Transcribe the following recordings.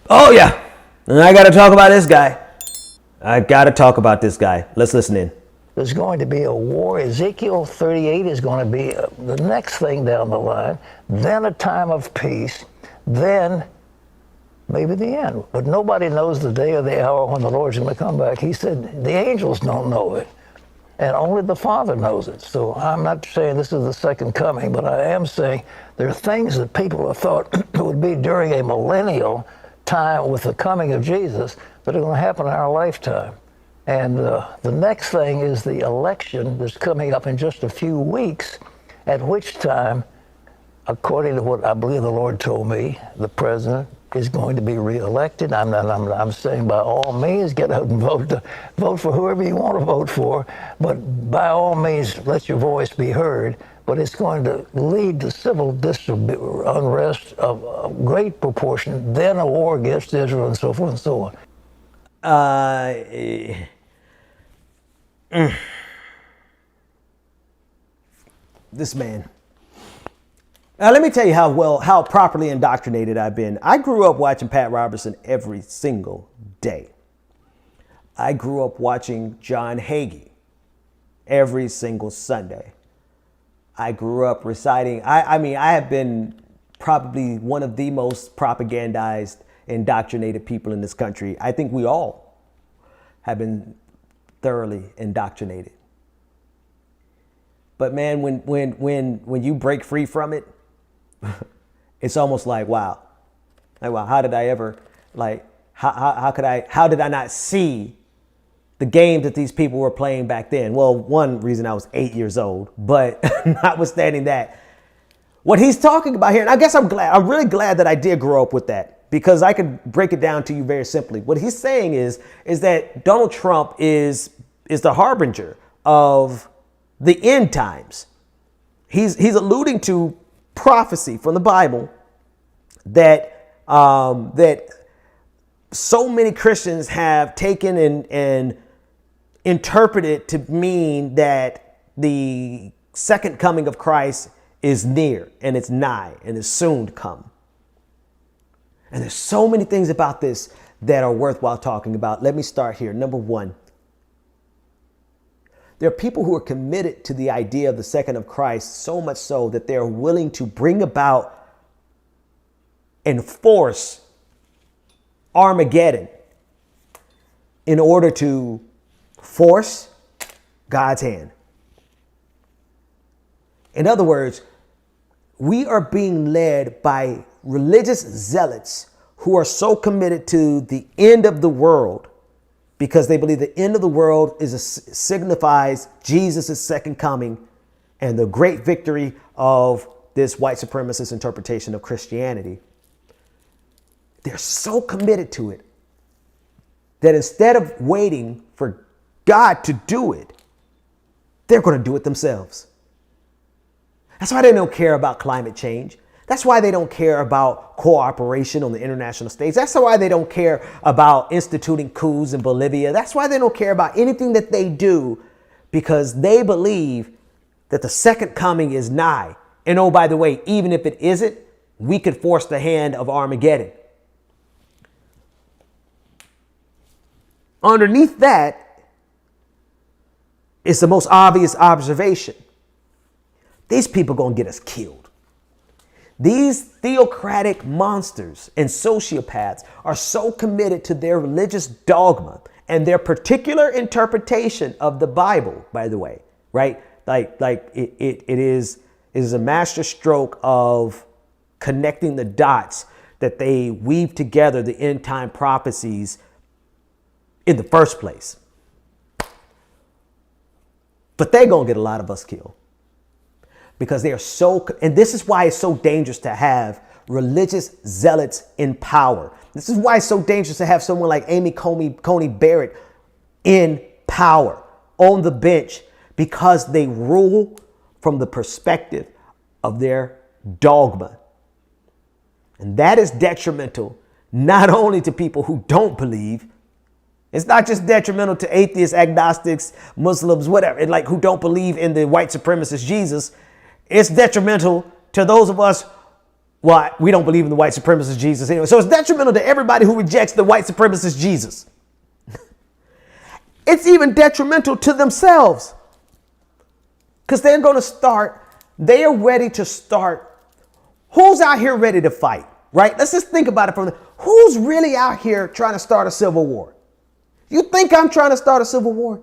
Oh, yeah. And I got to talk about this guy. I got to talk about this guy. Let's listen in. There's going to be a war. Ezekiel 38 is going to be the next thing down the line. Then a time of peace. Then maybe the end. But nobody knows the day or the hour when the Lord's going to come back. He said the angels don't know it. And only the Father knows it. So I'm not saying this is the second coming, but I am saying there are things that people have thought would be during a millennial time with the coming of Jesus that are going to happen in our lifetime. And the next thing is the election that's coming up in just a few weeks, at which time, according to what I believe the Lord told me, the president is going to be reelected. I'm saying by all means, get out and vote for whoever you want to vote for, but by all means, let your voice be heard. But it's going to lead to civil unrest of a great proportion, then a war against Israel, and so forth and so on. This man. Now, let me tell you how properly indoctrinated I've been. I grew up watching Pat Robertson every single day. I grew up watching John Hagee every single Sunday. I grew up reciting. I have been probably one of the most propagandized, indoctrinated people in this country. I think we all have been thoroughly indoctrinated. But man, when you break free from it, it's almost like, wow, how did I ever, how did I not see the game that these people were playing back then? Well, one reason I was 8 years old, but notwithstanding that, what he's talking about here, and I guess I'm really glad that I did grow up with that, because I could break it down to you very simply. What he's saying is that Donald Trump is the harbinger of the end times. He's alluding to prophecy from the Bible that so many Christians have taken and interpreted to mean that the second coming of Christ is near and it's nigh and is soon to come. And there's so many things about this that are worthwhile talking about. Let me start here. Number one, there are people who are committed to the idea of the second of Christ, so much so that they're willing to bring about and force Armageddon in order to force God's hand. In other words, we are being led by religious zealots who are so committed to the end of the world because they believe the end of the world signifies Jesus' second coming and the great victory of this white supremacist interpretation of Christianity. They're so committed to it that instead of waiting for God to do it, they're going to do it themselves. That's why they don't care about climate change. That's why they don't care about cooperation on the international stage. That's why they don't care about instituting coups in Bolivia. That's why they don't care about anything that they do, because they believe that the second coming is nigh. And oh, by the way, even if it isn't, we could force the hand of Armageddon. Underneath that is the most obvious observation. These people are going to get us killed. These theocratic monsters and sociopaths are so committed to their religious dogma and their particular interpretation of the Bible, by the way, right? It is a master stroke of connecting the dots that they weave together the end time prophecies in the first place. But they're going to get a lot of us killed. Because they are so, and this is why it's so dangerous to have religious zealots in power. This is why it's so dangerous to have someone like Amy Coney Barrett in power, on the bench, because they rule from the perspective of their dogma. And that is detrimental not only to people who don't believe. It's not just detrimental to atheists, agnostics, Muslims, whatever, who don't believe in the white supremacist Jesus. It's detrimental to those of us Well, we don't believe in the white supremacist Jesus anyway. So it's detrimental to everybody who rejects the white supremacist Jesus. It's even detrimental to themselves. Because they are ready to start. Who's out here ready to fight, right? Let's just think about it who's really out here trying to start a civil war? You think I'm trying to start a civil war?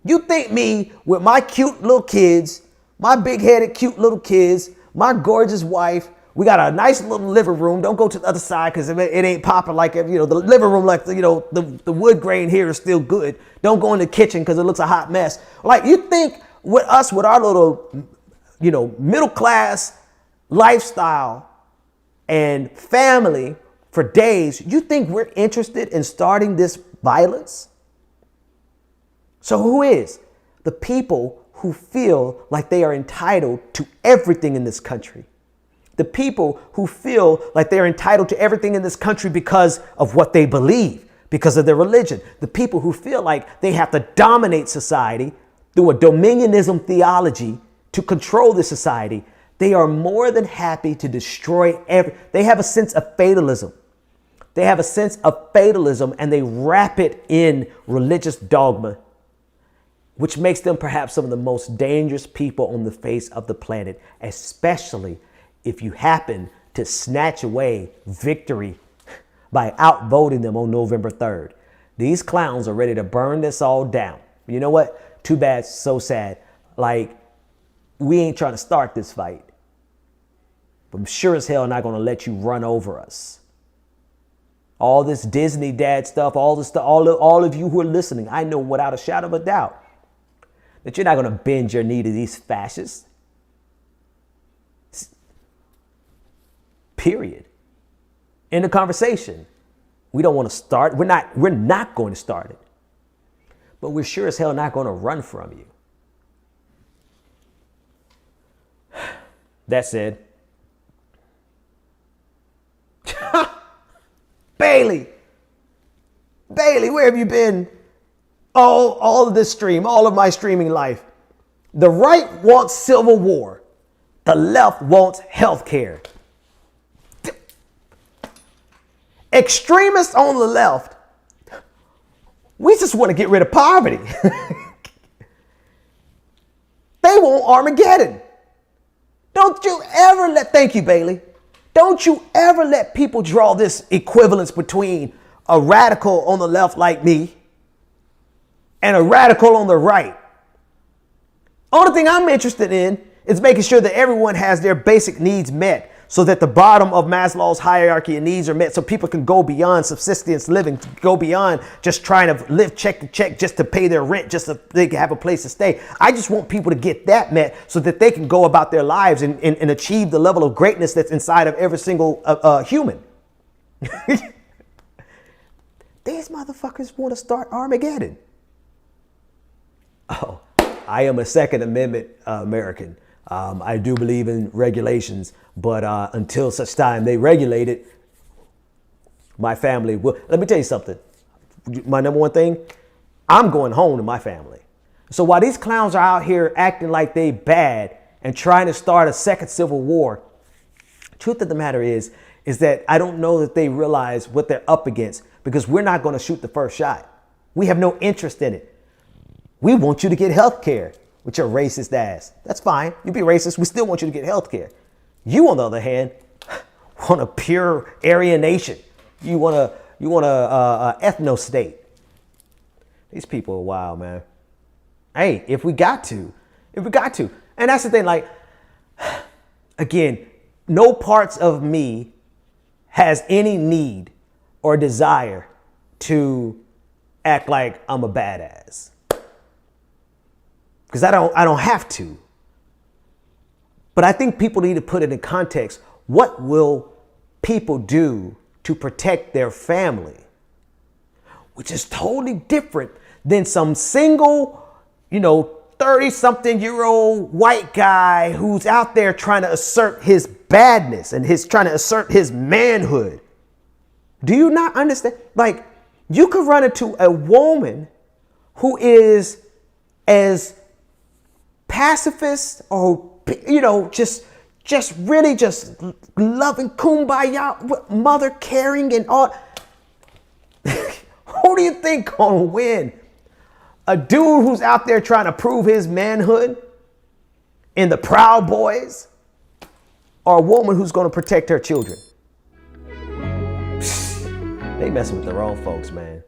You think me with my cute little kids, my big-headed cute little kids, my gorgeous wife, we got a nice little living room. Don't go to the other side because it ain't popping like, the living room, like, the wood grain here is still good. Don't go in the kitchen because it looks a hot mess. Like, you think with us, with our little, middle class lifestyle and family for days, you think we're interested in starting this violence? So who is? The people who feel like they are entitled to everything in this country. The people who feel like they're entitled to everything in this country because of what they believe, because of their religion. The people who feel like they have to dominate society through a dominionism theology to control the society. They are more than happy to destroy they have a sense of fatalism. They have a sense of fatalism and they wrap it in religious dogma, which makes them perhaps some of the most dangerous people on the face of the planet, especially if you happen to snatch away victory by outvoting them on November 3rd. These clowns are ready to burn this all down. You know what? Too bad, so sad. Like, we ain't trying to start this fight. But I'm sure as hell not going to let you run over us. All this Disney dad stuff, all this stuff, all of you who are listening, I know without a shadow of a doubt that you're not going to bend your knee to these fascists. Period. In the conversation. We don't want to start. We're not going to start it. But we're sure as hell not going to run from you. That said, Bailey, where have you been? All of this stream, all of my streaming life. The right wants civil war. The left wants health care. Extremists on the left, we just want to get rid of poverty. They want Armageddon. Thank you, Bailey. Don't you ever let people draw this equivalence between a radical on the left like me and a radical on the right. Only thing I'm interested in is making sure that everyone has their basic needs met so that the bottom of Maslow's hierarchy of needs are met so people can go beyond subsistence living, go beyond just trying to live check to check just to pay their rent, just so they can have a place to stay. I just want people to get that met so that they can go about their lives and achieve the level of greatness that's inside of every single human. These motherfuckers want to start Armageddon. Oh, I am a Second Amendment American. I do believe in regulations, but until such time they regulate it, my family will. Let me tell you something. My number one thing, I'm going home to my family. So while these clowns are out here acting like they bad and trying to start a second civil war, truth of the matter is that I don't know that they realize what they're up against because we're not going to shoot the first shot. We have no interest in it. We want you to get health care with your racist ass. That's fine. You be racist. We still want you to get health care. You, on the other hand, want a pure Aryan nation. You want a ethno state. These people are wild, man. Hey, if we got to. And that's the thing, like, again, no parts of me has any need or desire to act like I'm a badass. Because I don't have to. But I think people need to put it in context. What will people do to protect their family? Which is totally different than some single, 30-something-year-old white guy who's out there trying to assert his badness and trying to assert his manhood. Do you not understand? Like, you could run into a woman who is as pacifist or, just just really just loving kumbaya, mother caring and all. Who do you think gonna win? A dude who's out there trying to prove his manhood in the Proud Boys, or a woman who's gonna protect her children? They messing with the wrong folks, man.